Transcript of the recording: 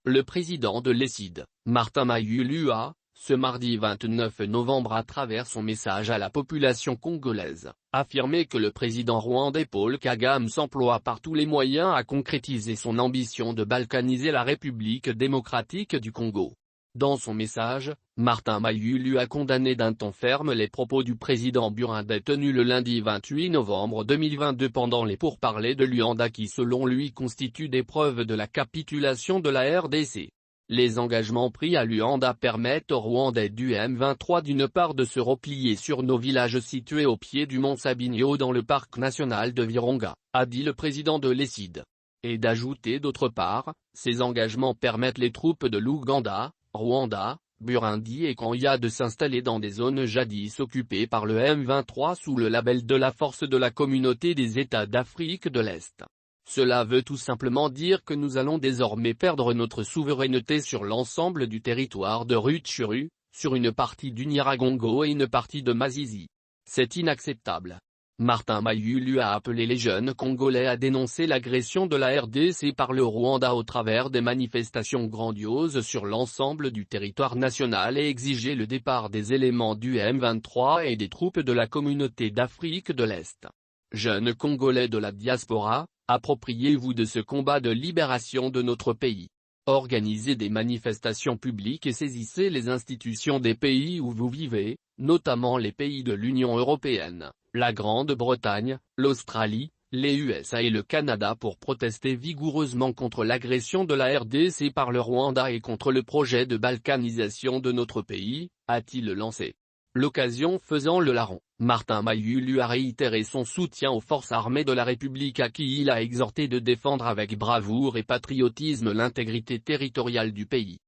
Le président de l'ESID, Martin Mayulu a, ce mardi 29 novembre à travers son message à la population congolaise, affirmé que le président rwandais Paul Kagame s'emploie par tous les moyens à concrétiser son ambition de balkaniser la République démocratique du Congo. Dans son message, Martin Mayulu a condamné d'un ton ferme les propos du président burundais tenus le lundi 28 novembre 2022 pendant les pourparlers de Luanda qui selon lui constituent des preuves de la capitulation de la RDC. Les engagements pris à Luanda permettent aux Rwandais du M23 d'une part de se replier sur nos villages situés au pied du mont Sabinyo dans le parc national de Virunga, a dit le président de l'ESID. Et d'ajouter d'autre part, ces engagements permettent les troupes de l'Ouganda, Rwanda, Burundi et Kenya de s'installer dans des zones jadis occupées par le M23 sous le label de la force de la communauté des États d'Afrique de l'Est. Cela veut tout simplement dire que nous allons désormais perdre notre souveraineté sur l'ensemble du territoire de Rutshuru, sur une partie du Nyiragongo et une partie de Masisi. C'est inacceptable. Martin Mayulu a appelé les jeunes Congolais à dénoncer l'agression de la RDC par le Rwanda au travers des manifestations grandioses sur l'ensemble du territoire national et exiger le départ des éléments du M23 et des troupes de la communauté d'Afrique de l'Est. Jeunes Congolais de la diaspora, appropriez-vous de ce combat de libération de notre pays. Organisez des manifestations publiques et saisissez les institutions des pays où vous vivez, notamment les pays de l'Union européenne, la Grande-Bretagne, l'Australie, les USA et le Canada pour protester vigoureusement contre l'agression de la RDC par le Rwanda et contre le projet de balkanisation de notre pays, a-t-il lancé. L'occasion faisant le larron, Martin Mayulu a réitéré son soutien aux forces armées de la République à qui il a exhorté de défendre avec bravoure et patriotisme l'intégrité territoriale du pays.